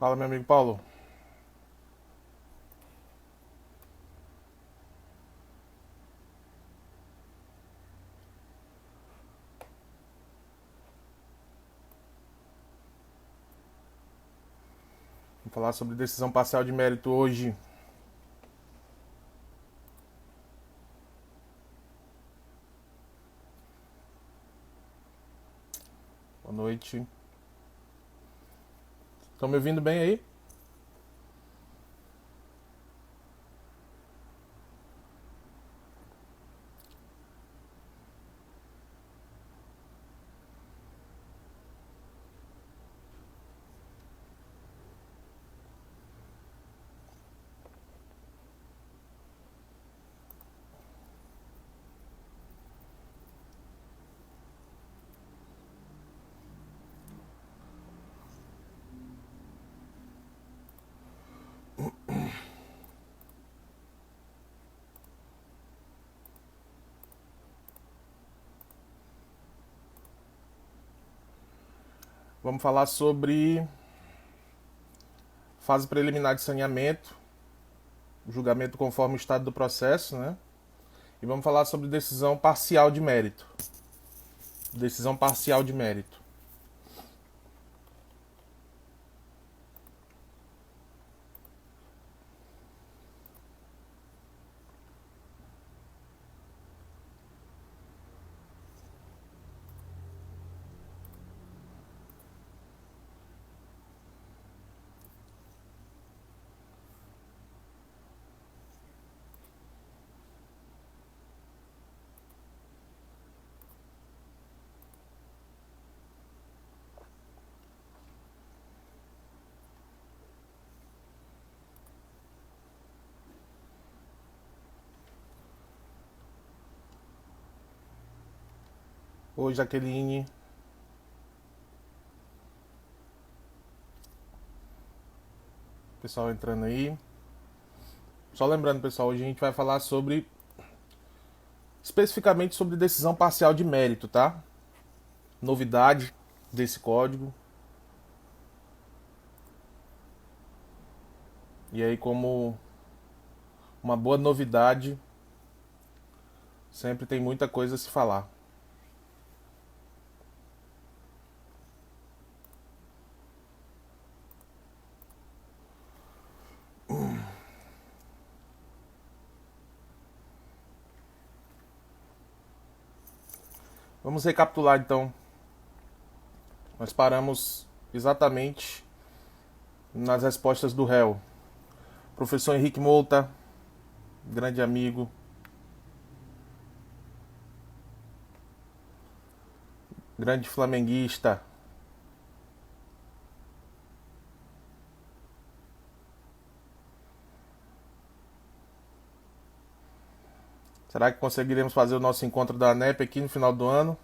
Fala, meu amigo Paulo. Vamos falar sobre decisão parcial de mérito hoje. Boa noite. Estão me ouvindo bem aí? Vamos falar sobre fase preliminar de saneamento, julgamento conforme o estado do processo, né? E vamos falar sobre decisão parcial de mérito. Decisão parcial de mérito. Oi, Jaqueline. Pessoal entrando aí. Só lembrando, pessoal, hoje a gente vai falar sobre especificamente sobre decisão parcial de mérito, tá? Novidade desse código. E aí, como uma boa novidade, sempre tem muita coisa a se falar. Vamos recapitular então. Nós paramos exatamente nas respostas do réu. Professor Henrique Mouta, grande amigo. Grande flamenguista. Será que conseguiremos fazer o nosso encontro da ANEP aqui no final do ano?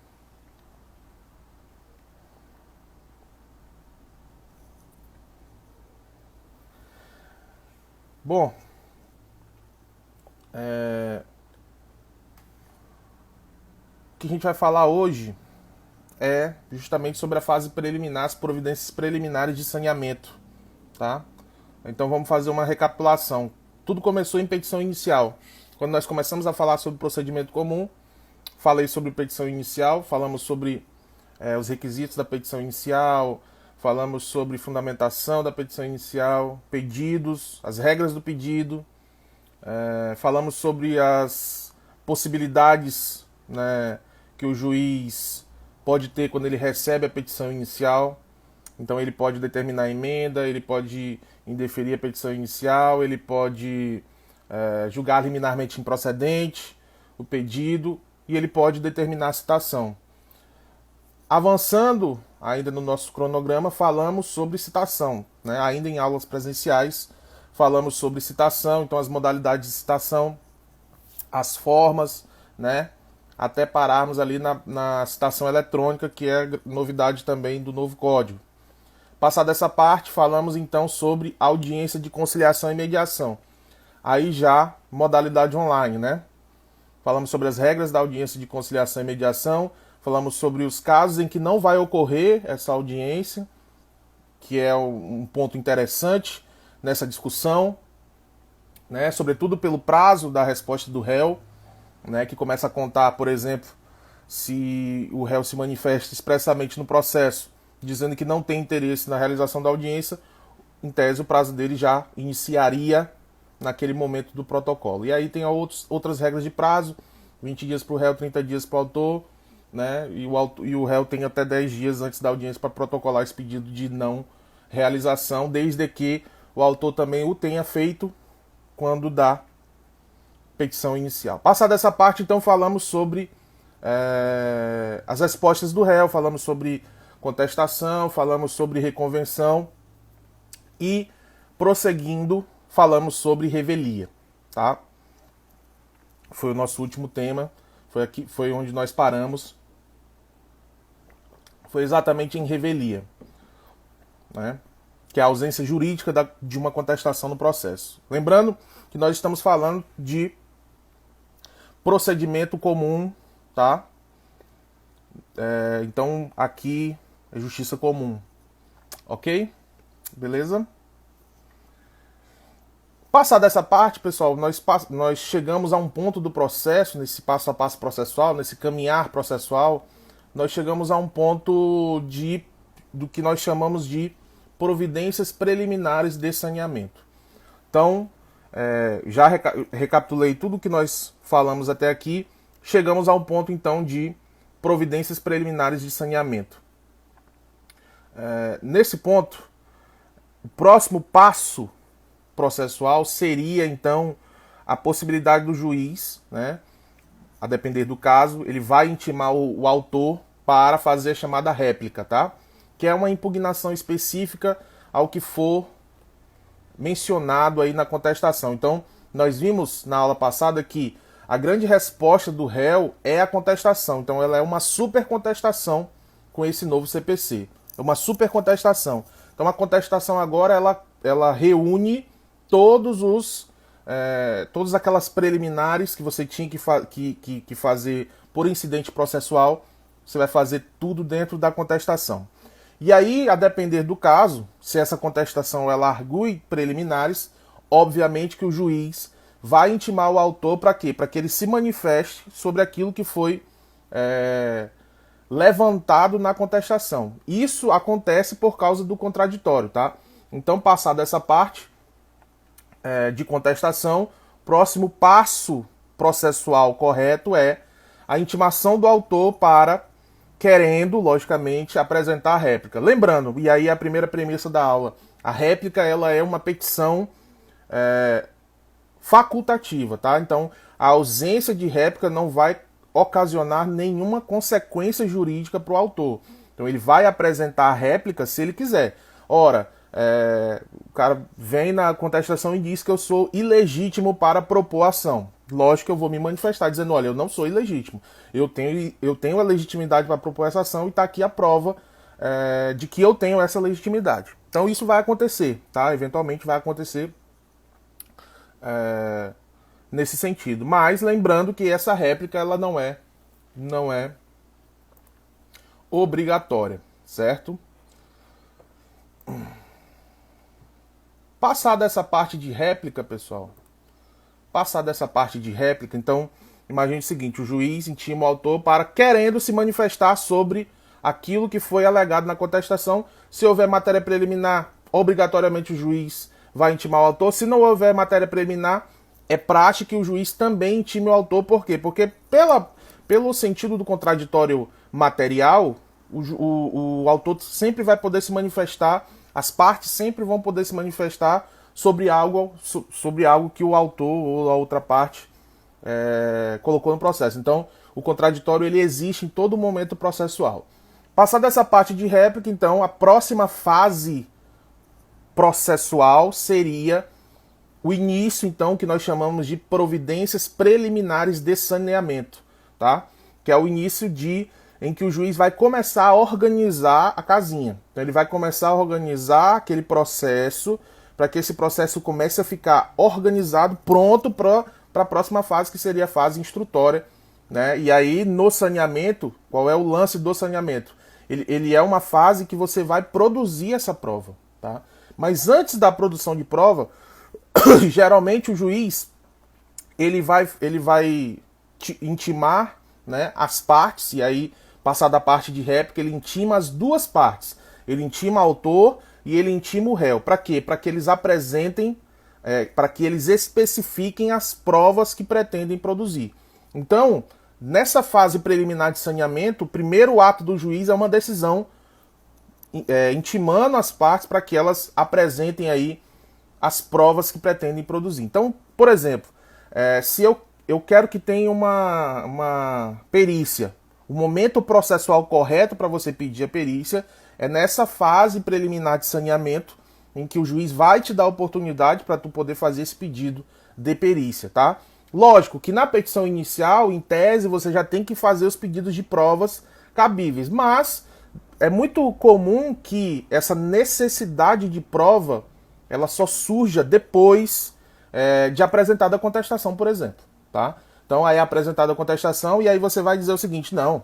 Bom, o que a gente vai falar hoje é justamente sobre a fase preliminar, as providências preliminares de saneamento, tá? Então vamos fazer uma recapitulação. Tudo começou em petição inicial. Quando nós começamos a falar sobre procedimento comum, falei sobre petição inicial, falamos sobre os requisitos da petição inicial, falamos sobre fundamentação da petição inicial, pedidos, as regras do pedido, falamos sobre as possibilidades, né, que o juiz pode ter quando ele recebe a petição inicial. Então ele pode determinar a emenda, ele pode indeferir a petição inicial, ele pode julgar liminarmente improcedente o pedido e ele pode determinar a citação. Avançando ainda no nosso cronograma, falamos sobre citação, né? Ainda em aulas presenciais, falamos sobre citação, então as modalidades de citação, as formas, né? Até pararmos ali na citação eletrônica, que é novidade também do novo código. Passada essa parte, falamos então sobre audiência de conciliação e mediação. Aí já modalidade online, né? Falamos sobre as regras da audiência de conciliação e mediação, falamos sobre os casos em que não vai ocorrer essa audiência, que é um ponto interessante nessa discussão, né, sobretudo pelo prazo da resposta do réu, né, que começa a contar, por exemplo, se o réu se manifesta expressamente no processo, dizendo que não tem interesse na realização da audiência, em tese o prazo dele já iniciaria naquele momento do protocolo. E aí tem outras regras de prazo, 20 dias para o réu, 30 dias para o autor, né, e o réu tem até 10 dias antes da audiência para protocolar esse pedido de não realização, desde que o autor também o tenha feito quando da petição inicial. Passada essa parte, então, falamos sobre as respostas do réu, falamos sobre contestação, falamos sobre reconvenção e, prosseguindo, falamos sobre revelia, tá? Foi o nosso último tema, foi onde nós paramos, foi exatamente em revelia, né? Que é a ausência jurídica de uma contestação no processo. Lembrando que nós estamos falando de procedimento comum, tá? Então aqui é justiça comum, ok? Beleza? Passada essa parte, pessoal, nós chegamos a um ponto do processo, nesse passo a passo processual, nesse caminhar processual, nós chegamos a um ponto do que nós chamamos de providências preliminares de saneamento. Então, já recapitulei tudo o que nós falamos até aqui, chegamos ao ponto então de providências preliminares de saneamento. Nesse ponto, o próximo passo processual seria então a possibilidade do juiz, né, a depender do caso, ele vai intimar o autor para fazer a chamada réplica, tá? Que é uma impugnação específica ao que for mencionado aí na contestação. Então, nós vimos na aula passada que a grande resposta do réu é a contestação. Então, ela é uma super contestação com esse novo CPC. É uma super contestação. Então, a contestação agora, ela reúne todas aquelas preliminares que você tinha que fazer por incidente processual, você vai fazer tudo dentro da contestação. E aí, a depender do caso, se essa contestação ela argue preliminares, obviamente que o juiz vai intimar o autor para quê? Para que ele se manifeste sobre aquilo que foi levantado na contestação. Isso acontece por causa do contraditório, tá? Então, passada essa parte de contestação, próximo passo processual correto é a intimação do autor para, querendo, logicamente, apresentar a réplica. Lembrando, e aí a primeira premissa da aula, a réplica ela é uma petição facultativa, tá? Então, a ausência de réplica não vai ocasionar nenhuma consequência jurídica para o autor. Então, ele vai apresentar a réplica se ele quiser. Ora, o cara vem na contestação e diz que eu sou ilegítimo para propor ação. Lógico que eu vou me manifestar dizendo, olha, eu não sou ilegítimo. Eu tenho a legitimidade para propor essa ação e está aqui a prova de que eu tenho essa legitimidade. Então isso vai acontecer, tá? Eventualmente vai acontecer nesse sentido. Mas lembrando que essa réplica ela não é obrigatória, certo? Passada essa parte de réplica, pessoal, então, imagine o seguinte, o juiz intima o autor para querendo se manifestar sobre aquilo que foi alegado na contestação. Se houver matéria preliminar, obrigatoriamente o juiz vai intimar o autor. Se não houver matéria preliminar, é prática que o juiz também intime o autor. Por quê? Porque pelo sentido do contraditório material, o autor sempre vai poder se manifestar, as partes sempre vão poder se manifestar sobre algo que o autor ou a outra parte colocou no processo. Então, o contraditório ele existe em todo momento processual. Passada essa parte de réplica, então, a próxima fase processual seria o início, então, que nós chamamos de providências preliminares de saneamento, tá? Que é o início em que o juiz vai começar a organizar a casinha. Então ele vai começar a organizar aquele processo para que esse processo comece a ficar organizado, pronto para a próxima fase, que seria a fase instrutória, né? E aí no saneamento, qual é o lance do saneamento? ele é uma fase que você vai produzir essa prova, tá? Mas antes da produção de prova, geralmente o juiz ele vai intimar, né, as partes, e aí, passar da parte de réplica, ele intima as duas partes. Ele intima o autor e ele intima o réu. Para quê? Para que eles apresentem, para que eles especifiquem as provas que pretendem produzir. Então, nessa fase preliminar de saneamento, o primeiro ato do juiz é uma decisão intimando as partes para que elas apresentem aí as provas que pretendem produzir. Então, por exemplo, se eu quero que tenha uma perícia, o momento processual correto para você pedir a perícia é nessa fase preliminar de saneamento, em que o juiz vai te dar a oportunidade para tu poder fazer esse pedido de perícia, tá? Lógico que na petição inicial, em tese, você já tem que fazer os pedidos de provas cabíveis, mas é muito comum que essa necessidade de prova ela só surja depois de apresentada a contestação, por exemplo, tá? Então aí é apresentada a contestação e aí você vai dizer o seguinte, não,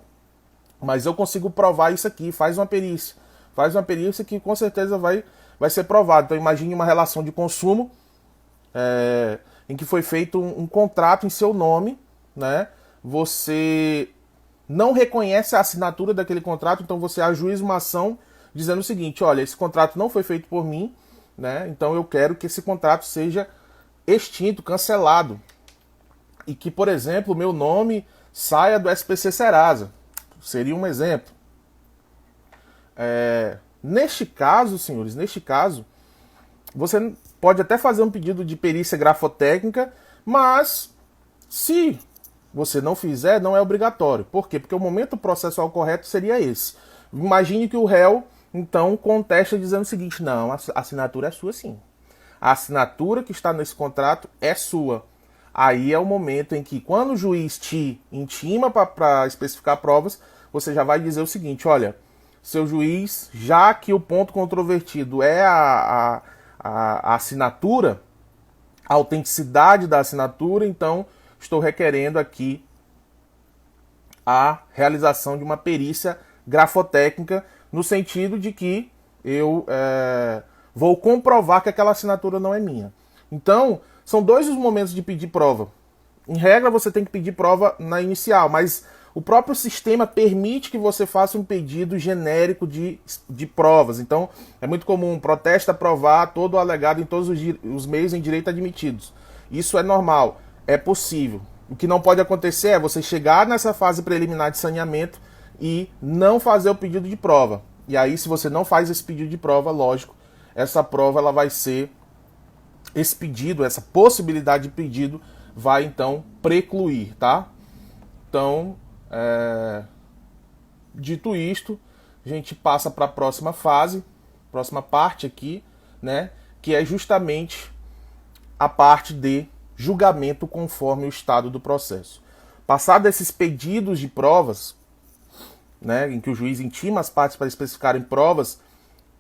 mas eu consigo provar isso aqui, faz uma perícia que com certeza vai ser provado. Então imagine uma relação de consumo em que foi feito um contrato em seu nome, né? Você não reconhece a assinatura daquele contrato, então você ajuiza uma ação dizendo o seguinte, olha, esse contrato não foi feito por mim, né? Então eu quero que esse contrato seja extinto, cancelado, e que, por exemplo, o meu nome saia do SPC Serasa. Seria um exemplo. Neste caso, senhores, você pode até fazer um pedido de perícia grafotécnica, mas se você não fizer, não é obrigatório. Por quê? Porque o momento processual correto seria esse. Imagine que o réu, então, contesta dizendo o seguinte, não, a assinatura é sua sim. A assinatura que está nesse contrato é sua. Aí é o momento em que, quando o juiz te intima para especificar provas, você já vai dizer o seguinte, olha, seu juiz, já que o ponto controvertido é a assinatura, a autenticidade da assinatura, então estou requerendo aqui a realização de uma perícia grafotécnica, no sentido de que eu vou comprovar que aquela assinatura não é minha. Então, são dois os momentos de pedir prova. Em regra, você tem que pedir prova na inicial, mas o próprio sistema permite que você faça um pedido genérico de provas. Então, é muito comum, protesta provar todo o alegado em todos os meios em direito admitidos. Isso é normal, é possível. O que não pode acontecer é você chegar nessa fase preliminar de saneamento e não fazer o pedido de prova. E aí, se você não faz esse pedido de prova, lógico, essa prova ela vai ser esse pedido, essa possibilidade de pedido vai então precluir, tá? Então, dito isto, a gente passa para a próxima fase, próxima parte aqui, né? Que é justamente a parte de julgamento conforme o estado do processo. Passado esses pedidos de provas, né, em que o juiz intima as partes para especificarem provas,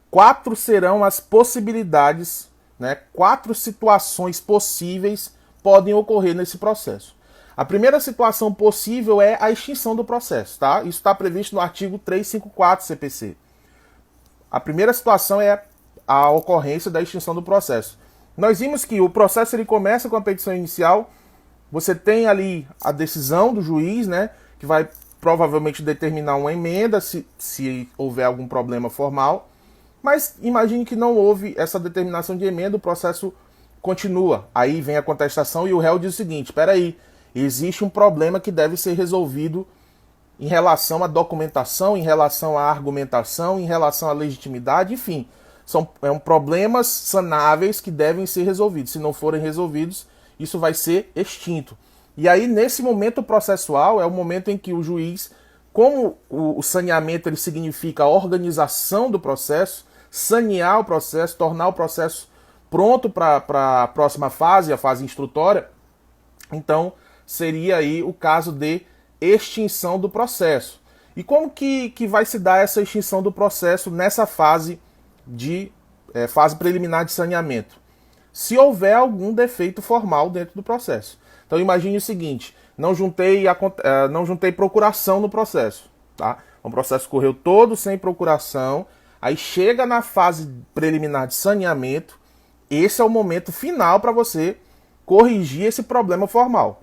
4 serão as possibilidades, né, 4 situações possíveis podem ocorrer nesse processo. A primeira situação possível é a extinção do processo, tá? Isso está previsto no artigo 354 CPC. A primeira situação é a ocorrência da extinção do processo. Nós vimos que o processo ele começa com a petição inicial, você tem ali a decisão do juiz, né, que vai provavelmente determinar uma emenda se houver algum problema formal, mas imagine que não houve essa determinação de emenda, o processo continua. Aí vem a contestação e o réu diz o seguinte, espera aí, existe um problema que deve ser resolvido em relação à documentação, em relação à argumentação, em relação à legitimidade, enfim. São problemas sanáveis que devem ser resolvidos. Se não forem resolvidos, isso vai ser extinto. E aí, nesse momento processual, é o momento em que o juiz, como o saneamento ele significa a organização do processo, sanear o processo, tornar o processo pronto para a próxima fase, a fase instrutória, então seria aí o caso de extinção do processo. E como que vai se dar essa extinção do processo nessa fase fase preliminar de saneamento? Se houver algum defeito formal dentro do processo. Então imagine o seguinte, não juntei procuração no processo, tá? O processo correu todo sem procuração, aí chega na fase preliminar de saneamento, esse é o momento final para você corrigir esse problema formal.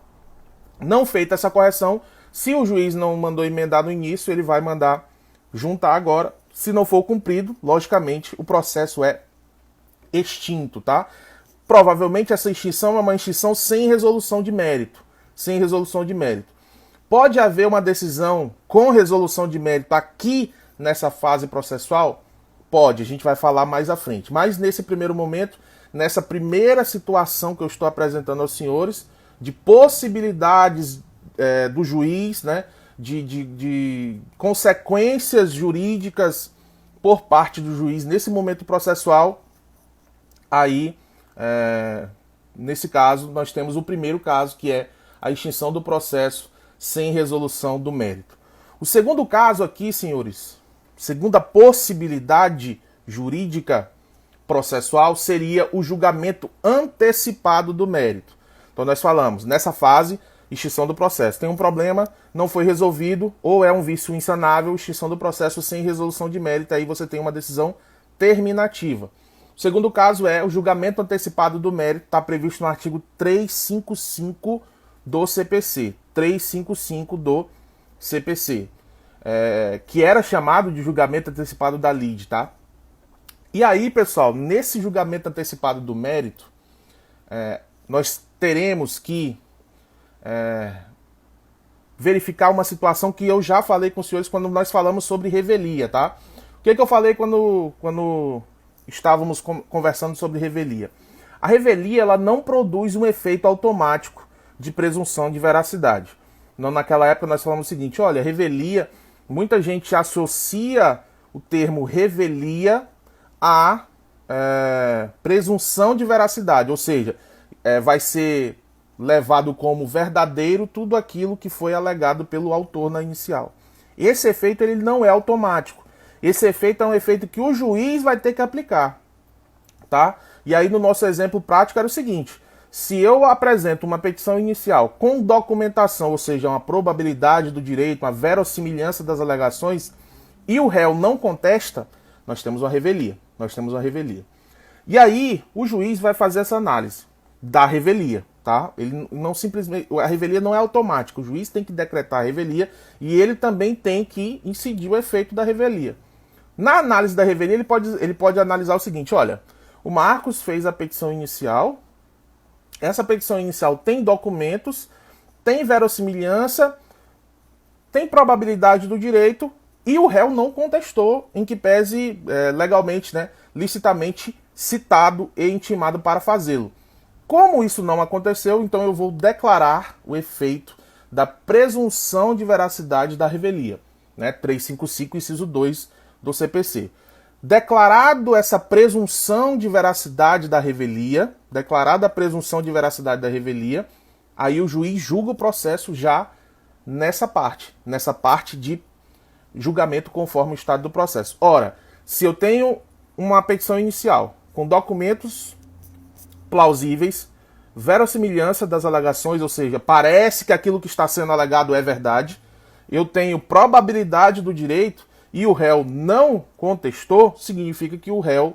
Não feita essa correção, se o juiz não mandou emendar no início, ele vai mandar juntar agora. Se não for cumprido, logicamente, o processo é extinto, tá? Provavelmente essa extinção é uma extinção sem resolução de mérito. Sem resolução de mérito. Pode haver uma decisão com resolução de mérito aqui nessa fase processual? Pode, a gente vai falar mais à frente. Mas nesse primeiro momento, nessa primeira situação que eu estou apresentando aos senhores, de possibilidades do juiz, né, de consequências jurídicas por parte do juiz nesse momento processual, aí, nesse caso, nós temos o primeiro caso, que é a extinção do processo sem resolução do mérito. O segundo caso aqui, senhores, segunda possibilidade jurídica processual seria o julgamento antecipado do mérito. Então nós falamos, nessa fase, extinção do processo. Tem um problema, não foi resolvido, ou é um vício insanável, extinção do processo sem resolução de mérito, aí você tem uma decisão terminativa. O segundo caso é o julgamento antecipado do mérito, está previsto no artigo 355 do CPC. 355 do CPC. Que era chamado de julgamento antecipado da lide, tá? E aí, pessoal, nesse julgamento antecipado do mérito, nós teremos que verificar uma situação que eu já falei com os senhores quando nós falamos sobre revelia, tá? O que eu falei quando estávamos conversando sobre revelia? A revelia, ela não produz um efeito automático de presunção de veracidade. Não, naquela época nós falamos o seguinte, olha, revelia, muita gente associa o termo revelia a presunção de veracidade, ou seja, vai ser levado como verdadeiro tudo aquilo que foi alegado pelo autor na inicial. Esse efeito ele não é automático. Esse efeito é um efeito que o juiz vai ter que aplicar, tá? E aí no nosso exemplo prático era o seguinte, se eu apresento uma petição inicial com documentação, ou seja, uma probabilidade do direito, uma verossimilhança das alegações, e o réu não contesta, nós temos uma revelia. E aí o juiz vai fazer essa análise da revelia, tá? Ele não simplesmente, a revelia não é automática, o juiz tem que decretar a revelia e ele também tem que incidir o efeito da revelia. Na análise da revelia ele pode analisar o seguinte, olha, o Marcos fez a petição inicial, essa petição inicial tem documentos, tem verossimilhança, tem probabilidade do direito e o réu não contestou, em que pese legalmente, né, licitamente citado e intimado para fazê-lo. Como isso não aconteceu, então eu vou declarar o efeito da presunção de veracidade da revelia, né, 355, inciso 2 do CPC. Declarado essa presunção de veracidade da revelia, declarada a presunção de veracidade da revelia, aí o juiz julga o processo já nessa parte de julgamento conforme o estado do processo. Ora, se eu tenho uma petição inicial com documentos plausíveis, verossimilhança das alegações, ou seja, parece que aquilo que está sendo alegado é verdade, eu tenho probabilidade do direito e o réu não contestou, significa que o réu,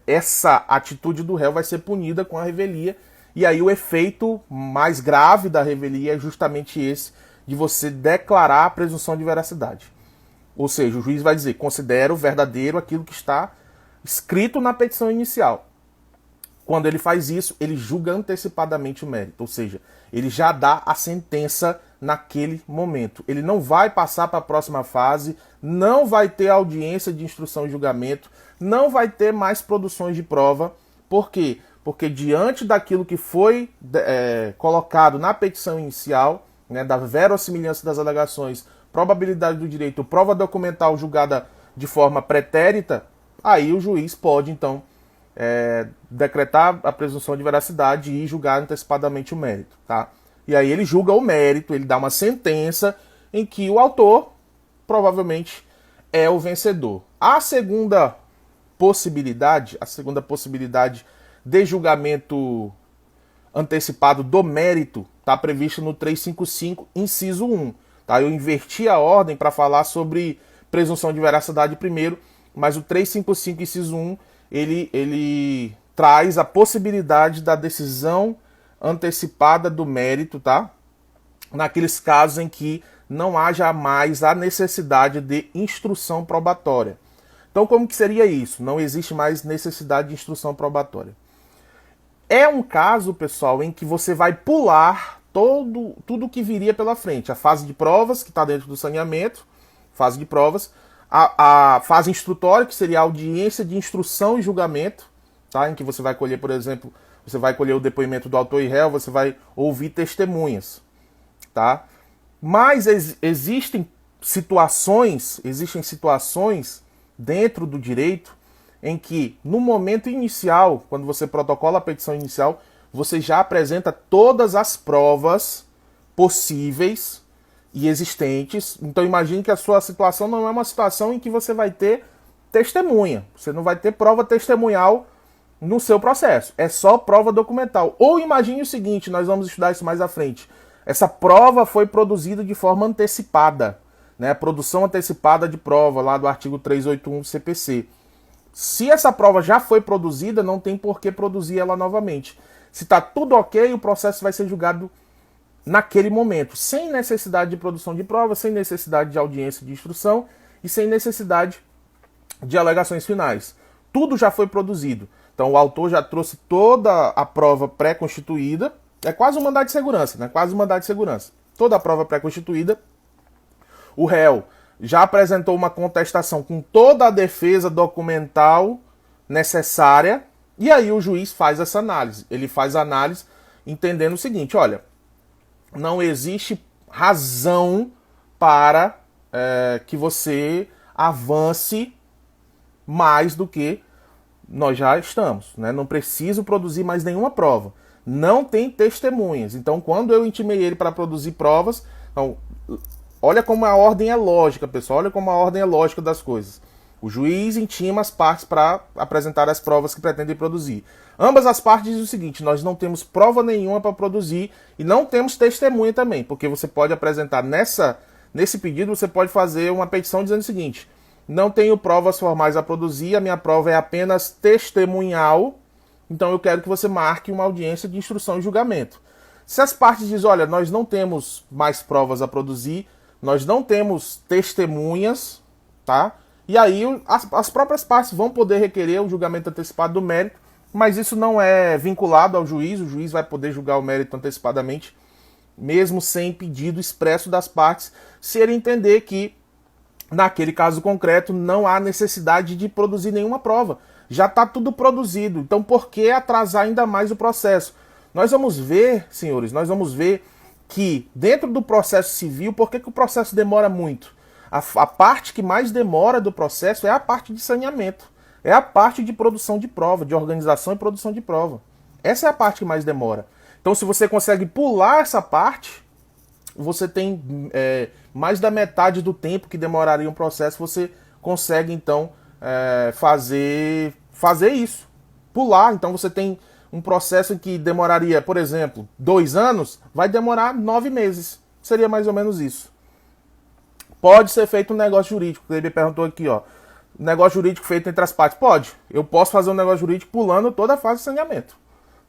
essa atitude do réu vai ser punida com a revelia, e aí o efeito mais grave da revelia é justamente esse, de você declarar a presunção de veracidade. Ou seja, o juiz vai dizer, considero verdadeiro aquilo que está escrito na petição inicial. Quando ele faz isso, ele julga antecipadamente o mérito, ou seja, ele já dá a sentença naquele momento. Ele não vai passar para a próxima fase, não vai ter audiência de instrução e julgamento, não vai ter mais produções de prova. Por quê? Porque diante daquilo que foi colocado na petição inicial, né, da verossimilhança das alegações, probabilidade do direito, prova documental julgada de forma pretérita, aí o juiz pode, então, decretar a presunção de veracidade e julgar antecipadamente o mérito, tá? E aí ele julga o mérito, ele dá uma sentença em que o autor provavelmente é o vencedor. A segunda possibilidade de julgamento antecipado do mérito está prevista no 355, inciso 1. Tá? Eu inverti a ordem para falar sobre presunção de veracidade primeiro, mas o 355, inciso 1, ele traz a possibilidade da decisão antecipada do mérito, tá? Naqueles casos em que não haja mais a necessidade de instrução probatória. Então, como que seria isso? Não existe mais necessidade de instrução probatória. É um caso, pessoal, em que você vai pular tudo que viria pela frente. A fase de provas, que está dentro do saneamento, fase de provas. A fase instrutória, que seria a audiência de instrução e julgamento, tá? Em que você vai colher, por exemplo, você vai colher o depoimento do autor e réu, você vai ouvir testemunhas, tá? Mas existem situações dentro do direito em que, no momento inicial, quando você protocola a petição inicial, você já apresenta todas as provas possíveis e existentes. Então imagine que a sua situação não é uma situação em que você vai ter testemunha. Você não vai ter prova testemunhal no seu processo. É só prova documental. Ou imagine o seguinte, nós vamos estudar isso mais à frente. Essa prova foi produzida de forma antecipada, né? Produção antecipada de prova, lá do artigo 381 do CPC. Se essa prova já foi produzida, não tem por que produzir ela novamente. Se está tudo ok, o processo vai ser julgado naquele momento, sem necessidade de produção de prova, sem necessidade de audiência de instrução e sem necessidade de alegações finais. Tudo já foi produzido. Então o autor já trouxe toda a prova pré-constituída. É quase um mandado de segurança, né? Quase um mandado de segurança. Toda a prova pré-constituída. O réu já apresentou uma contestação com toda a defesa documental necessária. E aí o juiz faz essa análise. Ele faz a análise entendendo o seguinte, olha, não existe razão para que você avance mais do que nós já estamos, né? Não preciso produzir mais nenhuma prova. Não tem testemunhas. Então, quando eu intimei ele para produzir provas, então, olha como a ordem é lógica, pessoal. Olha como a ordem é lógica das coisas. O juiz intima as partes para apresentar as provas que pretendem produzir. Ambas as partes dizem o seguinte, nós não temos prova nenhuma para produzir e não temos testemunha também, porque você pode apresentar nesse pedido, você pode fazer uma petição dizendo o seguinte, não tenho provas formais a produzir, a minha prova é apenas testemunhal, então eu quero que você marque uma audiência de instrução e julgamento. Se as partes dizem, olha, nós não temos mais provas a produzir, nós não temos testemunhas, tá? E aí as próprias partes vão poder requerer o julgamento antecipado do mérito, mas isso não é vinculado ao juiz, o juiz vai poder julgar o mérito antecipadamente, mesmo sem pedido expresso das partes, se ele entender que, naquele caso concreto, não há necessidade de produzir nenhuma prova. Já está tudo produzido, então por que atrasar ainda mais o processo? Nós vamos ver, senhores, que dentro do processo civil, por que o processo demora muito? A parte que mais demora do processo é a parte de saneamento. É a parte de produção de prova, de organização e produção de prova. Essa é a parte que mais demora. Então, se você consegue pular essa parte, você tem mais da metade do tempo que demoraria um processo, você consegue, então, fazer isso. Pular. Então, você tem um processo que demoraria, por exemplo, 2 anos, vai demorar 9 meses. Seria mais ou menos isso. Pode ser feito um negócio jurídico. Ele perguntou aqui, ó. Negócio jurídico feito entre as partes. Pode. Eu posso fazer um negócio jurídico pulando toda a fase de saneamento.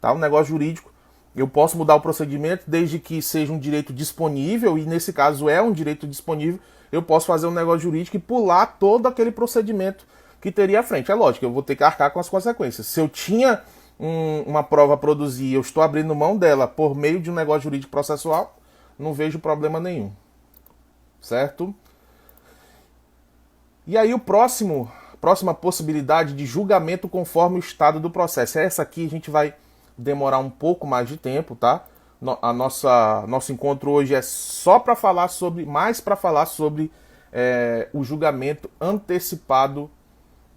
Tá? Um negócio jurídico, eu posso mudar o procedimento desde que seja um direito disponível, e nesse caso é um direito disponível, eu posso fazer um negócio jurídico e pular todo aquele procedimento que teria à frente. É lógico, eu vou ter que arcar com as consequências. Se eu tinha uma prova a produzir e eu estou abrindo mão dela por meio de um negócio jurídico processual, não vejo problema nenhum. Certo? E aí próxima possibilidade de julgamento conforme o estado do processo. Essa aqui a gente vai demorar um pouco mais de tempo, tá? Nosso encontro hoje é só para falar sobre, o julgamento antecipado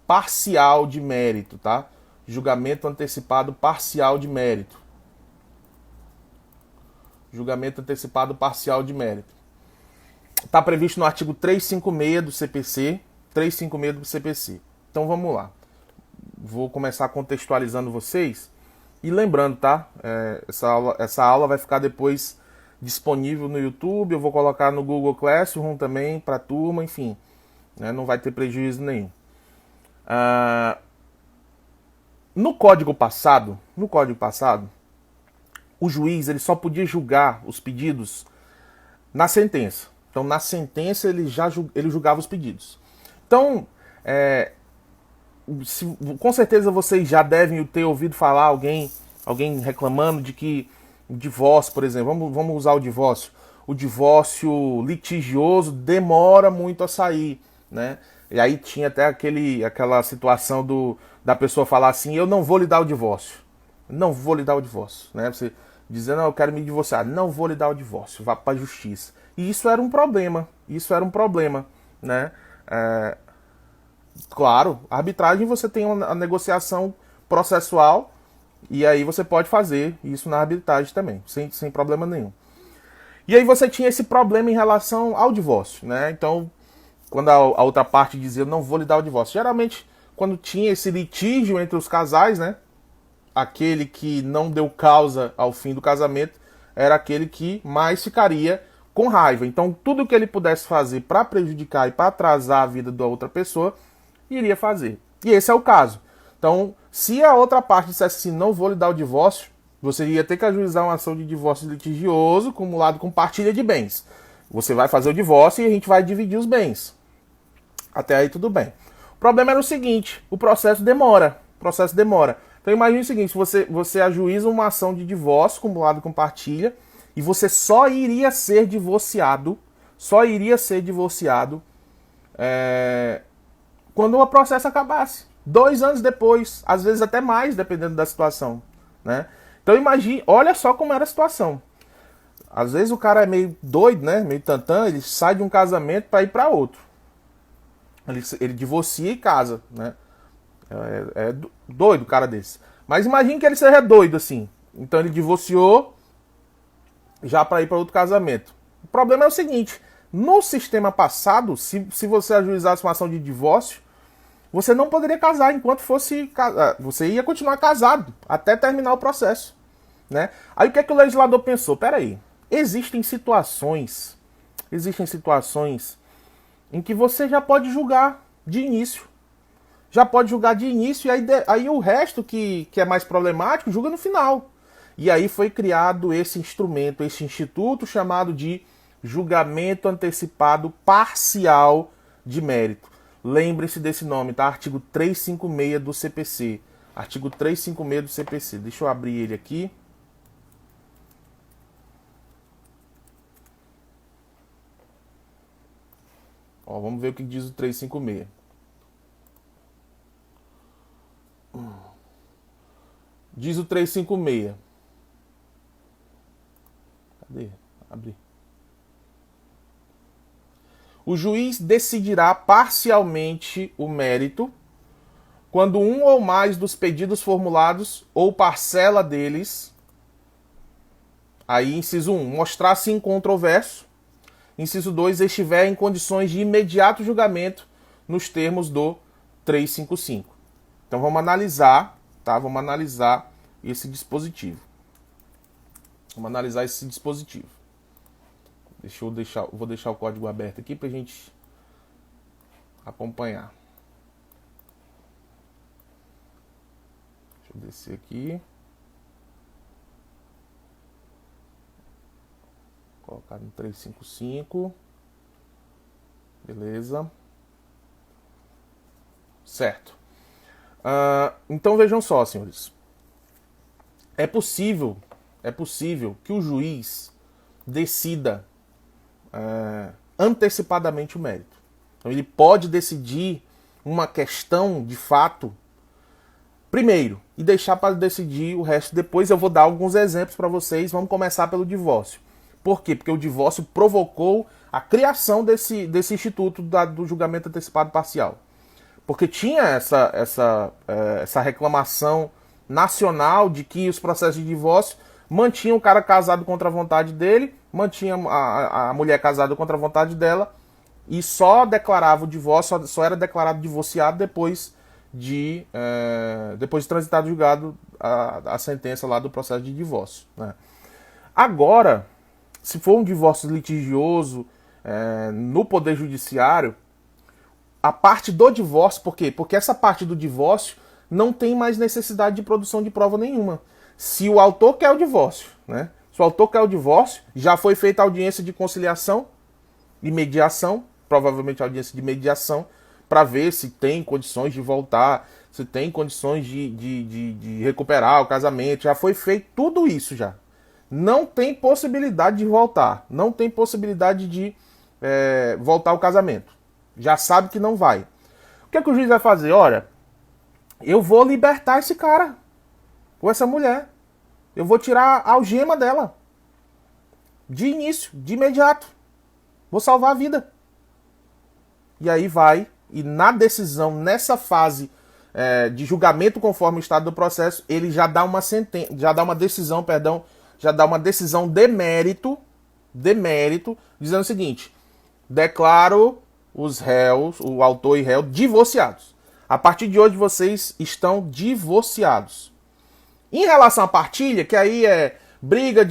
parcial de mérito, tá? Julgamento antecipado parcial de mérito. Julgamento antecipado parcial de mérito. Está previsto no artigo 356 do CPC. 356 do CPC. Então vamos lá. Vou começar contextualizando vocês. E lembrando, tá? Essa aula vai ficar depois disponível no YouTube, eu vou colocar no Google Classroom também para a turma, enfim, né, não vai ter prejuízo nenhum. No código passado, o juiz ele só podia julgar os pedidos na sentença. Então, na sentença, ele julgava os pedidos. Então, com certeza vocês já devem ter ouvido falar alguém reclamando de que o divórcio, por exemplo, vamos usar o divórcio. O divórcio litigioso demora muito a sair, né? E aí tinha até aquela situação da pessoa falar assim, eu não vou lhe dar o divórcio. Não vou lhe dar o divórcio, né? Você dizendo, não, eu quero me divorciar. Não vou lhe dar o divórcio, vá para a justiça. E isso era um problema, né? Claro, a arbitragem você tem uma negociação processual e aí você pode fazer isso na arbitragem também, sem problema nenhum. E aí você tinha esse problema em relação ao divórcio, né? Então, quando a outra parte dizia, eu não vou lhe dar o divórcio. Geralmente, quando tinha esse litígio entre os casais, né? Aquele que não deu causa ao fim do casamento era aquele que mais ficaria com raiva. Então, tudo que ele pudesse fazer para prejudicar e para atrasar a vida da outra pessoa, iria fazer. E esse é o caso. Então, se a outra parte dissesse assim, não vou lhe dar o divórcio, você ia ter que ajuizar uma ação de divórcio litigioso acumulado com partilha de bens. Você vai fazer o divórcio e a gente vai dividir os bens. Até aí tudo bem. O problema era o seguinte, o processo demora. Então imagine o seguinte, você ajuiza uma ação de divórcio acumulado com partilha e você só iria ser divorciado quando o processo acabasse. 2 anos depois, às vezes até mais, dependendo da situação, né? Então imagine, olha só como era a situação. Às vezes o cara é meio doido, né? Meio tantã, ele sai de um casamento para ir para outro. Ele divorcia e casa, né? É doido o cara desse. Mas imagine que ele seja doido assim. Então ele divorciou já para ir para outro casamento. O problema é o seguinte, no sistema passado, se você ajuizasse uma ação de divórcio, você não poderia casar enquanto fosse... Você ia continuar casado até terminar o processo, né? Aí o que é que o legislador pensou? Peraí, existem situações em que você já pode julgar de início. E aí o resto que é mais problemático, julga no final. E aí foi criado esse instrumento, esse instituto chamado de julgamento antecipado parcial de mérito. Lembre-se desse nome, tá? Artigo 356 do CPC. Artigo 356 do CPC. Deixa eu abrir ele aqui. Ó, vamos ver o que diz o 356. Diz o 356. Cadê? Abri. O juiz decidirá parcialmente o mérito quando um ou mais dos pedidos formulados ou parcela deles, aí inciso 1, mostrar-se incontroverso, inciso 2, estiver em condições de imediato julgamento nos termos do 355. Então vamos analisar, tá? Vamos analisar esse dispositivo. Vou deixar o código aberto aqui para a gente acompanhar. Deixa eu descer aqui. Colocar no 355. Beleza. Certo. Então vejam só, senhores. É possível que o juiz decida antecipadamente o mérito. Então ele pode decidir uma questão de fato primeiro e deixar para decidir o resto depois. Eu vou dar alguns exemplos para vocês. Vamos começar pelo divórcio. Por quê? Porque o divórcio provocou a criação desse instituto do julgamento antecipado parcial. Porque tinha essa reclamação nacional de que os processos de divórcio mantinham o cara casado contra a vontade dele, mantinha a mulher casada contra a vontade dela e só declarava o divórcio, só era declarado divorciado depois de transitado julgado a sentença lá do processo de divórcio, né? Agora, se for um divórcio litigioso no Poder Judiciário, a parte do divórcio, por quê? Porque essa parte do divórcio não tem mais necessidade de produção de prova nenhuma. Se o autor quer o divórcio, né? Se o autor quer o divórcio, já foi feita a audiência de conciliação e mediação, provavelmente a audiência de mediação, para ver se tem condições de voltar, se tem condições de recuperar o casamento. Já foi feito tudo isso já. Não tem possibilidade de voltar. Não tem possibilidade de voltar ao casamento. Já sabe que não vai. O que é que o juiz vai fazer? Olha, eu vou libertar esse cara, ou essa mulher. Eu vou tirar a algema dela. De início, de imediato. Vou salvar a vida. E aí vai, e na decisão, nessa fase de julgamento conforme o estado do processo, ele já dá uma decisão de mérito, dizendo o seguinte: declaro os réus, o autor e réu, divorciados. A partir de hoje vocês estão divorciados. Em relação à partilha, que aí é briga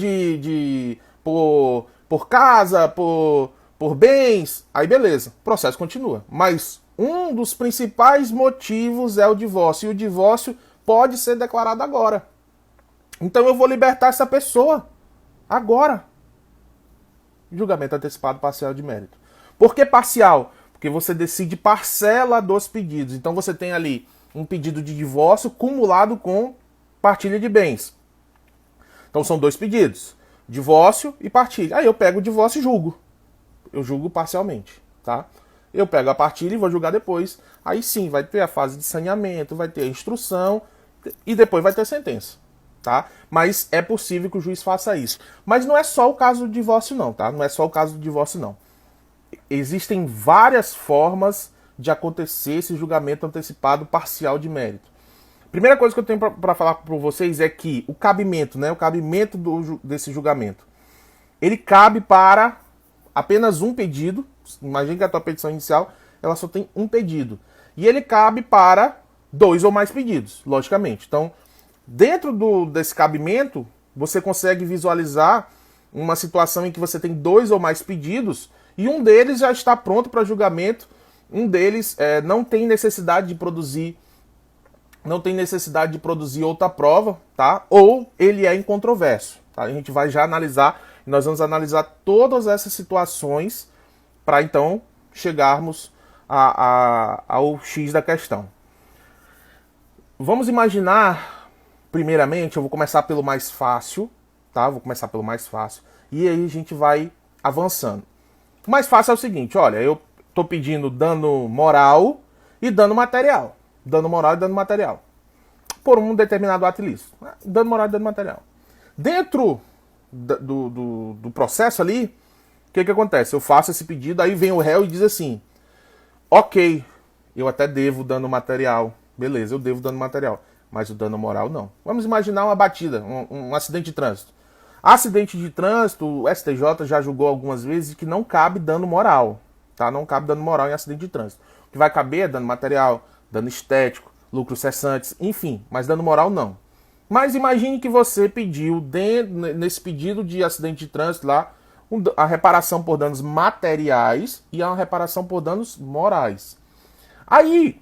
por casa, por bens, aí beleza, o processo continua. Mas um dos principais motivos é o divórcio, e o divórcio pode ser declarado agora. Então eu vou libertar essa pessoa agora. Julgamento antecipado parcial de mérito. Por que parcial? Porque você decide parcela dos pedidos. Então você tem ali um pedido de divórcio cumulado com partilha de bens. Então são dois pedidos: divórcio e partilha. Aí eu pego o divórcio e julgo. Eu julgo parcialmente, tá? Eu pego a partilha e vou julgar depois. Aí sim, vai ter a fase de saneamento, vai ter a instrução e depois vai ter a sentença, tá? Mas é possível que o juiz faça isso. Mas não é só o caso do divórcio não, tá? Não é só o caso do divórcio não. Existem várias formas de acontecer esse julgamento antecipado parcial de mérito. Primeira coisa que eu tenho para falar para vocês é que o cabimento, né? O cabimento desse julgamento, ele cabe para apenas um pedido. Imagine que a tua petição inicial ela só tem um pedido. E ele cabe para 2 ou mais pedidos, logicamente. Então, dentro desse cabimento, você consegue visualizar uma situação em que você tem 2 ou mais pedidos e um deles já está pronto para julgamento, um deles não tem necessidade de produzir outra prova, tá? Ou ele é incontroverso, tá? A gente vai já analisar, nós vamos analisar todas essas situações para então chegarmos ao X da questão. Vamos imaginar, primeiramente, eu vou começar pelo mais fácil, tá? Vou começar pelo mais fácil e aí a gente vai avançando. O mais fácil é o seguinte: olha, eu estou pedindo dano moral e dano material. Dano moral e dano material. Por um determinado ato ilícito. Dano moral e dano material. Dentro do processo ali, o que acontece? Eu faço esse pedido, aí vem o réu e diz assim: ok, eu até devo dano material. Beleza, eu devo dano material. Mas o dano moral não. Vamos imaginar uma batida, um acidente de trânsito. Acidente de trânsito, o STJ já julgou algumas vezes que não cabe dano moral. Tá? Não cabe dano moral em acidente de trânsito. O que vai caber é dano material, dano estético, lucros cessantes, enfim, mas dano moral não. Mas imagine que você pediu, nesse pedido de acidente de trânsito lá, a reparação por danos materiais e a reparação por danos morais. Aí,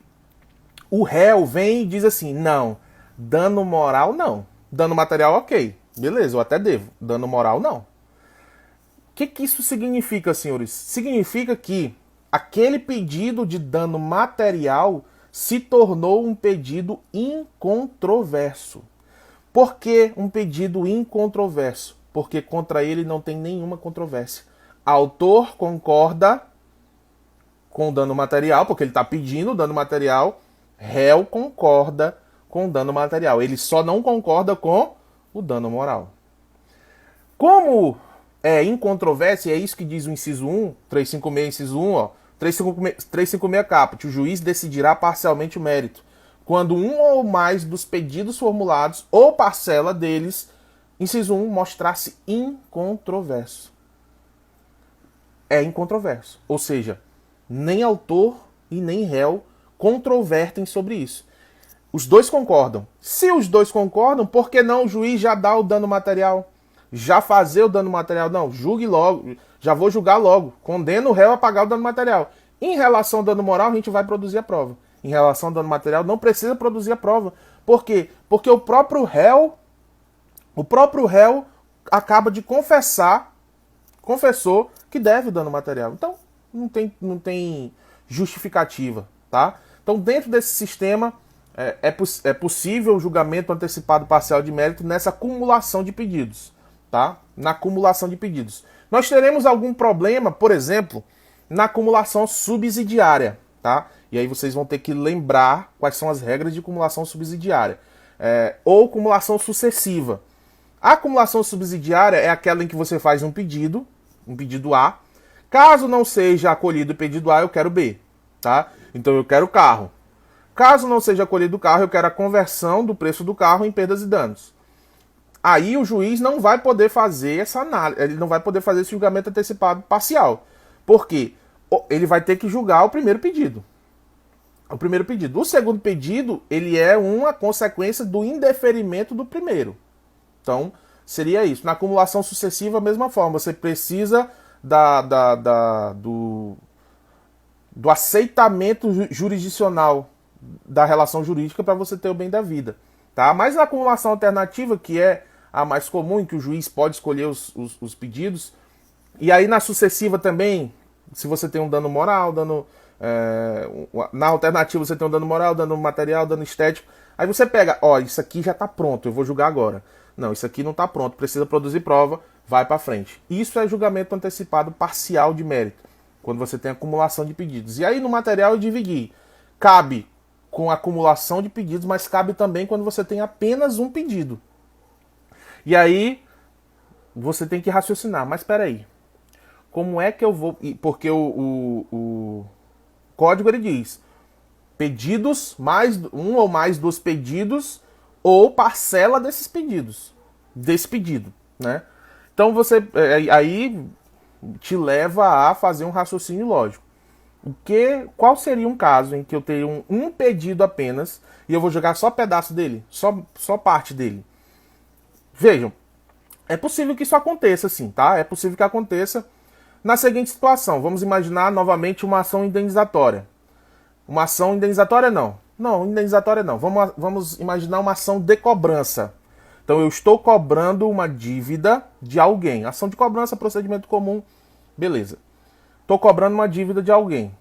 o réu vem e diz assim: não, dano moral não. Dano material, ok. Beleza, eu até devo. Dano moral, não. O que isso significa, senhores? Significa que aquele pedido de dano material se tornou um pedido incontroverso. Por que um pedido incontroverso? Porque contra ele não tem nenhuma controvérsia. Autor concorda com dano material, porque ele está pedindo dano material. Réu concorda com dano material. Ele só não concorda com o dano moral. Como é incontrovérsia, é isso que diz o inciso 1, 356, inciso 1, ó, 356 caput, o juiz decidirá parcialmente o mérito, quando um ou mais dos pedidos formulados ou parcela deles, inciso 1, mostrar-se incontroverso. É incontroverso. Ou seja, nem autor e nem réu controvertem sobre isso. Os dois concordam. Se os dois concordam, por que não o juiz já dá o dano material? já fazer o dano material. Não, julgue logo, já vou julgar logo. Condeno o réu a pagar o dano material. Em relação ao dano moral, a gente vai produzir a prova. Em relação ao dano material, não precisa produzir a prova. Por quê? Porque o próprio réu acaba de confessou que deve o dano material. Então, não tem justificativa, tá? Então, dentro desse sistema, é possível o julgamento antecipado parcial de mérito nessa acumulação de pedidos, tá? Na acumulação de pedidos. Nós teremos algum problema, por exemplo, na acumulação subsidiária, tá? E aí vocês vão ter que lembrar quais são as regras de acumulação subsidiária. Ou acumulação sucessiva. A acumulação subsidiária é aquela em que você faz um pedido A. Caso não seja acolhido o pedido A, eu quero B, tá? Então eu quero o carro. Caso não seja acolhido o carro, eu quero a conversão do preço do carro em perdas e danos. Aí o juiz não vai poder fazer essa análise, ele não vai poder fazer esse julgamento antecipado parcial. Por quê? Ele vai ter que julgar o primeiro pedido. O segundo pedido, ele é uma consequência do indeferimento do primeiro. Então, seria isso. Na acumulação sucessiva, a mesma forma. Você precisa do aceitamento jurisdicional da relação jurídica para você ter o bem da vida. Tá? Mas na acumulação alternativa, que é a mais comum, em que o juiz pode escolher os pedidos, e aí na sucessiva também, se você tem um dano moral, na alternativa você tem um dano moral, dano material, dano estético, aí você pega, isso aqui já está pronto, eu vou julgar agora. Não, isso aqui não está pronto, precisa produzir prova, vai para frente. Isso é julgamento antecipado parcial de mérito, quando você tem acumulação de pedidos. E aí no material eu dividi. Cabe com acumulação de pedidos, mas cabe também quando você tem apenas um pedido. E aí você tem que raciocinar, mas espera aí. Como é que eu vou... Porque o código ele diz pedidos, mais um ou mais dos pedidos, ou parcela desses pedidos, desse pedido, né? Então você aí te leva a fazer um raciocínio lógico. Qual seria um caso em que eu tenho um pedido apenas e eu vou jogar só pedaço dele, só parte dele? Vejam, é possível que isso aconteça, sim, tá? É possível que aconteça na seguinte situação. Vamos imaginar novamente uma ação indenizatória. Uma ação indenizatória não. Não, indenizatória não. Vamos imaginar uma ação de cobrança. Então eu estou cobrando uma dívida de alguém. Ação de cobrança, procedimento comum, beleza. Estou cobrando uma dívida de alguém.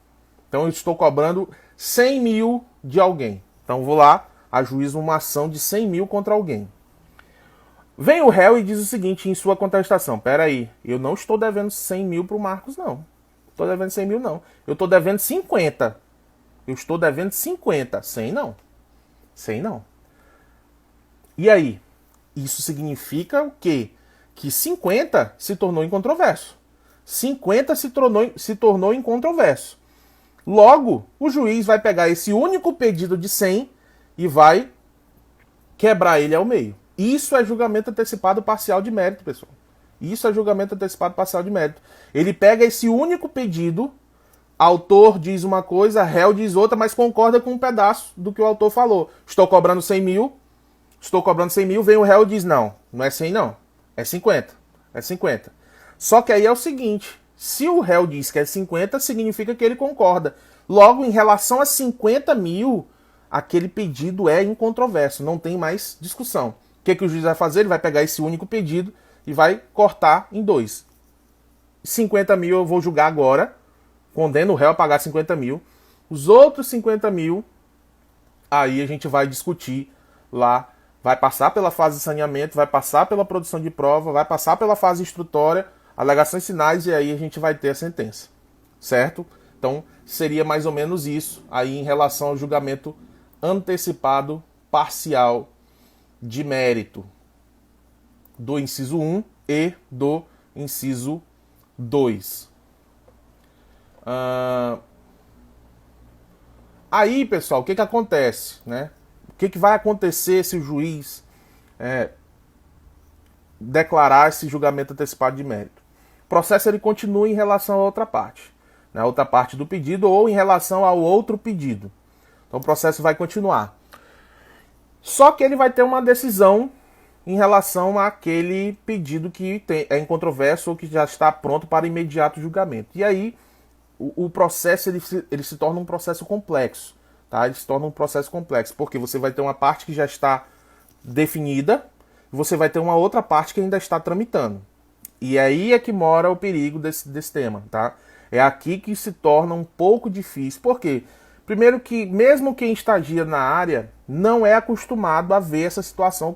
Então eu estou cobrando 100 mil de alguém. Então vou lá, ajuizo uma ação de 100 mil contra alguém. Vem o réu e diz o seguinte em sua contestação. Pera aí, eu não estou devendo 100 mil para o Marcos, não. Estou devendo 100 mil, não. Eu estou devendo 50. Eu estou devendo 50. 100 não. 100 não. E aí? Isso significa o quê? Que 50 se tornou incontroverso. 50 se tornou incontroverso. Logo, o juiz vai pegar esse único pedido de 100 e vai quebrar ele ao meio. Isso é julgamento antecipado parcial de mérito, pessoal. Isso é julgamento antecipado parcial de mérito. Ele pega esse único pedido, autor diz uma coisa, réu diz outra, mas concorda com um pedaço do que o autor falou. Estou cobrando 100 mil, vem o réu e diz, não é 100 não, é 50. É 50. Só que aí é o seguinte, se o réu diz que é 50, significa que ele concorda. Logo, em relação a 50 mil, aquele pedido é incontroverso, não tem mais discussão. O que o juiz vai fazer? Ele vai pegar esse único pedido e vai cortar em dois. 50 mil eu vou julgar agora, condeno o réu a pagar 50 mil. Os outros 50 mil, aí a gente vai discutir lá, vai passar pela fase de saneamento, vai passar pela produção de prova, vai passar pela fase instrutória, alegações finais, e aí a gente vai ter a sentença. Certo? Então, seria mais ou menos isso aí em relação ao julgamento antecipado parcial de mérito do inciso 1 e do inciso 2. Aí, pessoal, o que acontece, né? O que vai acontecer se o juiz declarar esse julgamento antecipado de mérito? O processo ele continua em relação à outra parte, né? A outra parte do pedido ou em relação ao outro pedido. Então o processo vai continuar. Só que ele vai ter uma decisão em relação àquele pedido que é incontroverso ou que já está pronto para imediato julgamento. E aí o processo ele se torna um processo complexo, tá? Ele se torna um processo complexo, porque você vai ter uma parte que já está definida, e você vai ter uma outra parte que ainda está tramitando. E aí é que mora o perigo desse tema, tá? É aqui que se torna um pouco difícil. Por quê? Primeiro que mesmo quem estagia na área não é acostumado a ver essa situação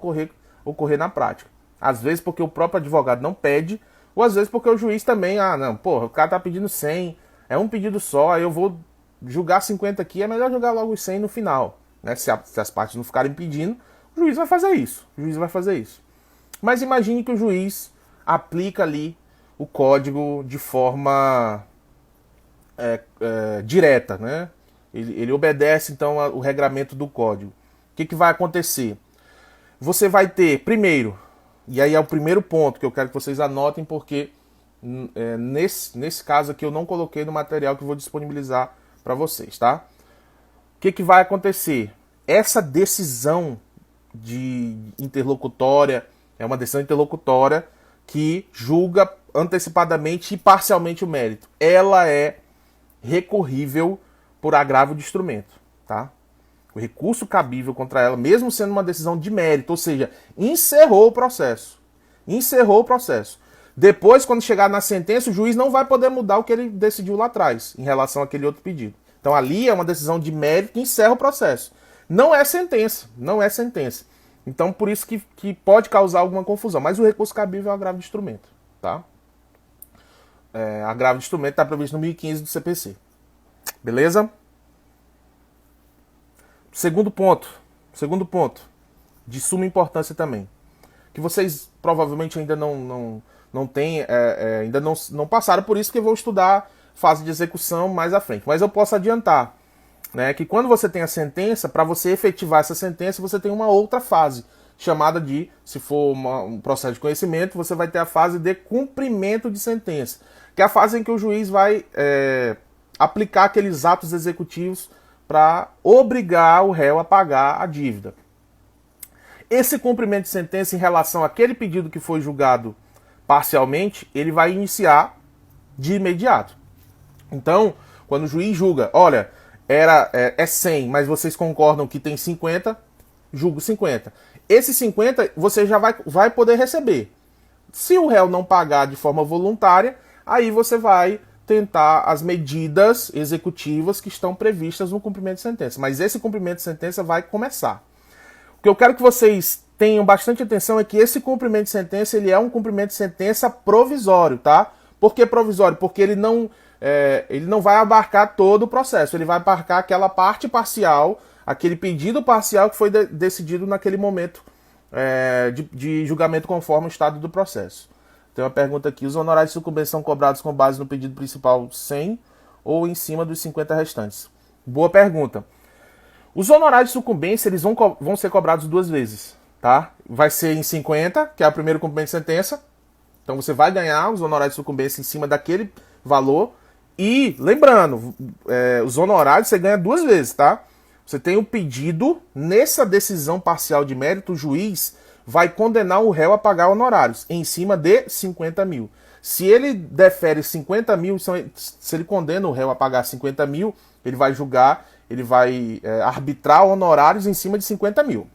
ocorrer na prática. Às vezes porque o próprio advogado não pede, ou às vezes porque o juiz também, não, porra, o cara tá pedindo 100, é um pedido só, aí eu vou julgar 50 aqui, é melhor jogar logo os 100 no final, né? Se as partes não ficarem pedindo, o juiz vai fazer isso. O juiz vai fazer isso. Mas imagine que o juiz aplica ali o código de forma direta, né? Ele obedece então o regramento do código. O que vai acontecer? Você vai ter, primeiro, e aí é o primeiro ponto que eu quero que vocês anotem, porque nesse caso aqui eu não coloquei no material que eu vou disponibilizar para vocês, tá? O que vai acontecer? Essa decisão de interlocutória é uma decisão interlocutória que julga antecipadamente e parcialmente o mérito. Ela é recorrível por agravo de instrumento, tá? O recurso cabível contra ela, mesmo sendo uma decisão de mérito, ou seja, encerrou o processo. Encerrou o processo. Depois, quando chegar na sentença, o juiz não vai poder mudar o que ele decidiu lá atrás, em relação àquele outro pedido. Então ali é uma decisão de mérito que encerra o processo. Não é sentença, não é sentença. Então por isso que pode causar alguma confusão. Mas o recurso cabível é o agravo de instrumento, tá? Agravo de instrumento está previsto no 1015 do CPC. Beleza? Segundo ponto, de suma importância também, que vocês provavelmente ainda não têm, ainda não passaram por isso, que eu vou estudar fase de execução mais à frente. Mas eu posso adiantar, né, que quando você tem a sentença, para você efetivar essa sentença, você tem uma outra fase, chamada de, se for um processo de conhecimento, você vai ter a fase de cumprimento de sentença, que é a fase em que o juiz vai aplicar aqueles atos executivos para obrigar o réu a pagar a dívida. Esse cumprimento de sentença em relação àquele pedido que foi julgado parcialmente, ele vai iniciar de imediato. Então, quando o juiz julga, olha, é 100, mas vocês concordam que tem 50, julgo 50. Esses 50 você já vai poder receber. Se o réu não pagar de forma voluntária, aí você vai tentar as medidas executivas que estão previstas no cumprimento de sentença. Mas esse cumprimento de sentença vai começar. O que eu quero que vocês tenham bastante atenção é que esse cumprimento de sentença, ele é um cumprimento de sentença provisório, tá? Por que provisório? Porque ele não vai abarcar todo o processo, ele vai abarcar aquela parte parcial, aquele pedido parcial que foi decidido naquele momento de julgamento conforme o estado do processo. Tem uma pergunta aqui: os honorários de sucumbência são cobrados com base no pedido principal 100 ou em cima dos 50 restantes? Boa pergunta. Os honorários de sucumbência, eles vão ser cobrados duas vezes, tá? Vai ser em 50, que é o primeiro cumprimento de sentença. Então você vai ganhar os honorários de sucumbência em cima daquele valor. E, lembrando, os honorários você ganha duas vezes, tá? Você tem o pedido, nessa decisão parcial de mérito, o juiz vai condenar o réu a pagar honorários em cima de 50 mil. Se ele defere 50 mil, se ele condena o réu a pagar 50 mil, ele vai julgar, ele vai arbitrar honorários em cima de 50 mil.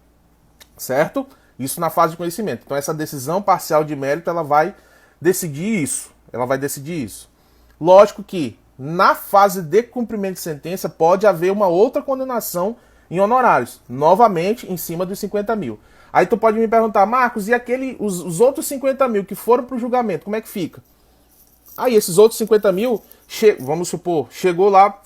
Certo? Isso na fase de conhecimento. Então essa decisão parcial de mérito, ela vai decidir isso. Lógico que na fase de cumprimento de sentença pode haver uma outra condenação em honorários, novamente em cima dos 50 mil. Aí tu pode me perguntar: Marcos, e os outros 50 mil que foram para o julgamento, como é que fica? Aí esses outros 50 mil, vamos supor, chegou lá,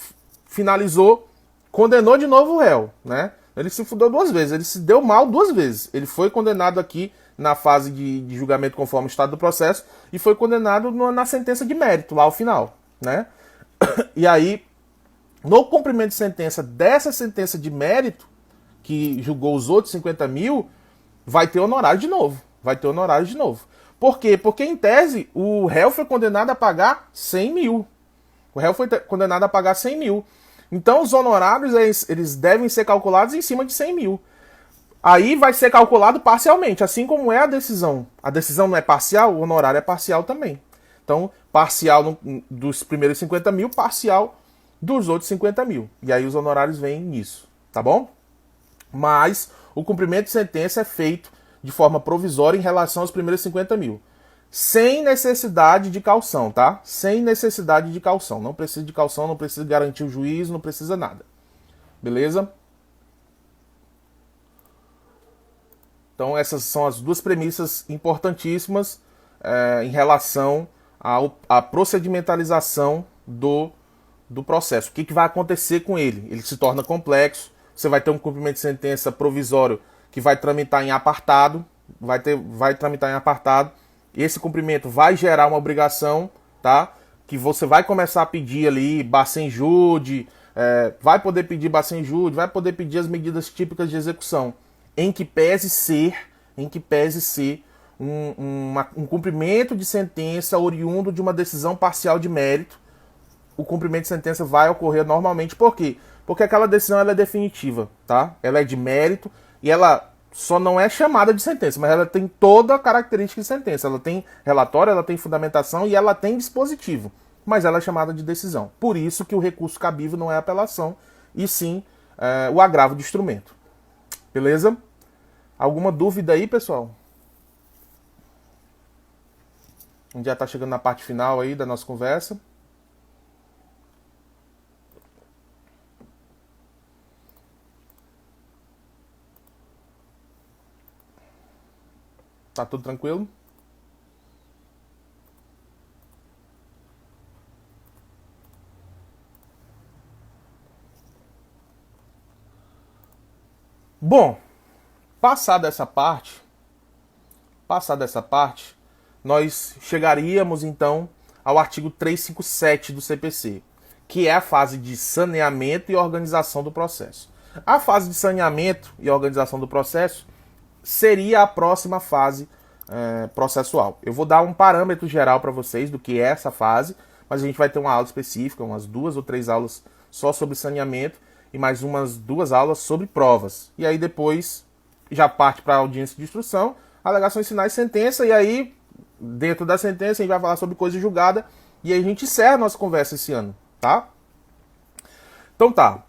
finalizou, condenou de novo o réu, né? Ele se fudeu duas vezes, ele se deu mal duas vezes. Ele foi condenado aqui na fase de julgamento conforme o estado do processo e foi condenado na sentença de mérito, lá ao final, né? E aí, no cumprimento de sentença dessa sentença de mérito, que julgou os outros 50 mil, vai ter honorário de novo. Por quê? Porque, em tese, o réu foi condenado a pagar 100 mil. Então, os honorários, eles devem ser calculados em cima de 100 mil. Aí vai ser calculado parcialmente, assim como é a decisão. A decisão não é parcial, o honorário é parcial também. Então, parcial dos primeiros 50 mil, parcial dos outros 50 mil. E aí os honorários vêm nisso, tá bom? Mas o cumprimento de sentença é feito de forma provisória em relação aos primeiros 50 mil. Sem necessidade de caução, tá? Sem necessidade de caução. Não precisa de caução, não precisa garantir o juízo, não precisa nada. Beleza? Então essas são as duas premissas importantíssimas em relação à procedimentalização do processo. O que vai acontecer com ele? Ele se torna complexo, você vai ter um cumprimento de sentença provisório que vai tramitar em apartado, vai tramitar em apartado, esse cumprimento vai gerar uma obrigação, tá? Que você vai começar a pedir ali bacen-júdi, vai poder pedir bacen-júdi, vai poder pedir as medidas típicas de execução, em que pese ser um cumprimento de sentença oriundo de uma decisão parcial de mérito. O cumprimento de sentença vai ocorrer normalmente. Por quê? Porque aquela decisão ela é definitiva, tá? Ela é de mérito e ela só não é chamada de sentença, mas ela tem toda a característica de sentença. Ela tem relatório, ela tem fundamentação e ela tem dispositivo, mas ela é chamada de decisão. Por isso que o recurso cabível não é apelação, e sim o agravo de instrumento. Beleza? Alguma dúvida aí, pessoal? A gente já está chegando na parte final aí da nossa conversa. Tá tudo tranquilo? Bom, passada essa parte, nós chegaríamos então ao artigo 357 do CPC, que é a fase de saneamento e organização do processo. A fase de saneamento e organização do processo seria a próxima fase processual. Eu vou dar um parâmetro geral para vocês do que é essa fase, mas a gente vai ter uma aula específica, umas 2 ou 3 aulas só sobre saneamento e mais umas 2 aulas sobre provas. E aí depois já parte para a audiência de instrução, alegações finais, sentença, e aí dentro da sentença a gente vai falar sobre coisa julgada e aí a gente encerra a nossa conversa esse ano, tá? Então tá.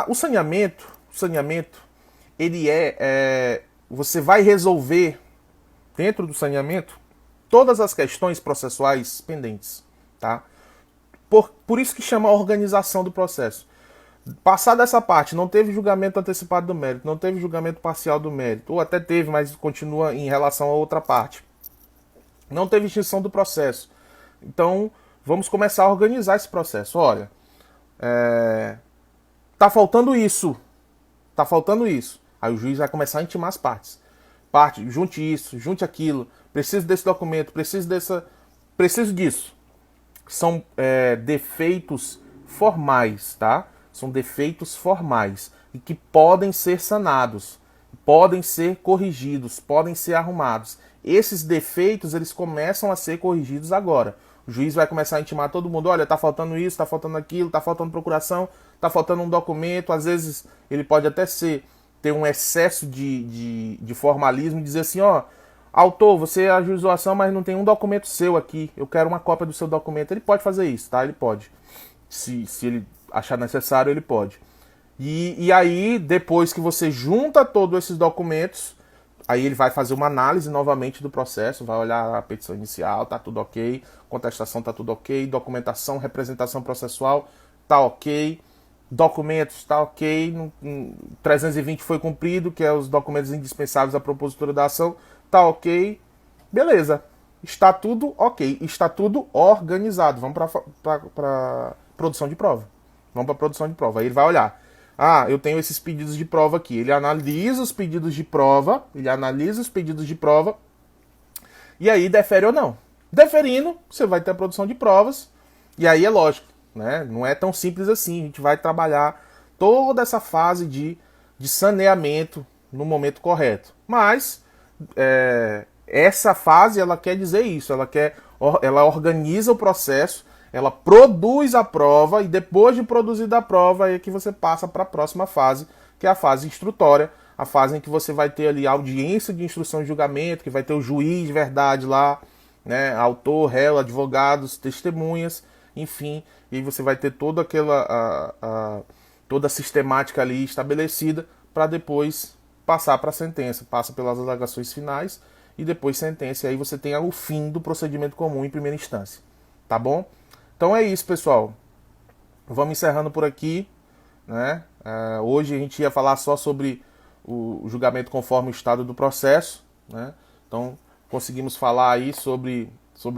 O saneamento, ele você vai resolver dentro do saneamento todas as questões processuais pendentes, tá? Por isso que chama organização do processo. Passada essa parte, não teve julgamento antecipado do mérito, não teve julgamento parcial do mérito, ou até teve, mas continua em relação a outra parte. Não teve extinção do processo. Então, vamos começar a organizar esse processo. Olha, tá faltando isso. Aí o juiz vai começar a intimar as partes. Junte isso, junte aquilo, preciso desse documento, preciso disso. São defeitos formais, tá? São defeitos formais e que podem ser sanados, podem ser corrigidos, podem ser arrumados. Esses defeitos, eles começam a ser corrigidos agora. O juiz vai começar a intimar todo mundo, olha, tá faltando isso, tá faltando aquilo, tá faltando procuração, tá faltando um documento. Às vezes ele pode até ter um excesso de formalismo e dizer assim, ó, autor, você ajuizou a ação, mas não tem um documento seu aqui, eu quero uma cópia do seu documento. Ele pode fazer isso, tá? Ele pode. Se ele achar necessário, ele pode. E aí, depois que você junta todos esses documentos, aí ele vai fazer uma análise novamente do processo, vai olhar a petição inicial, tá tudo ok, contestação tá tudo ok, documentação, representação processual, tá ok, documentos, tá ok, 320 foi cumprido, que é os documentos indispensáveis à propositura da ação, tá ok, beleza, está tudo ok, está tudo organizado, vamos para produção de prova. Vamos para a produção de prova. Aí ele vai olhar. Eu tenho esses pedidos de prova aqui. Ele analisa os pedidos de prova. E aí defere ou não. Deferindo, você vai ter a produção de provas. E aí é lógico, né? Não é tão simples assim. A gente vai trabalhar toda essa fase de saneamento no momento correto. Mas essa fase, ela quer dizer isso. Ela organiza o processo. Ela produz a prova e depois de produzida a prova é que você passa para a próxima fase, que é a fase instrutória, a fase em que você vai ter ali a audiência de instrução e julgamento, que vai ter o juiz de verdade lá, né, autor, réu, advogados, testemunhas, enfim, e aí você vai ter toda toda a sistemática ali estabelecida para depois passar para a sentença, passa pelas alegações finais e depois sentença, e aí você tem o fim do procedimento comum em primeira instância, tá bom? Então é isso, pessoal. Vamos encerrando por aqui, né? Hoje a gente ia falar só sobre o julgamento conforme o estado do processo, né? Então conseguimos falar aí sobre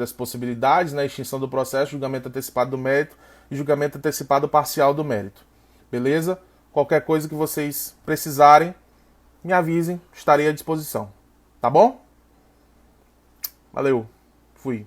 as possibilidades, né? Extinção do processo, julgamento antecipado do mérito e julgamento antecipado parcial do mérito. Beleza? Qualquer coisa que vocês precisarem, me avisem, estarei à disposição. Tá bom? Valeu, fui.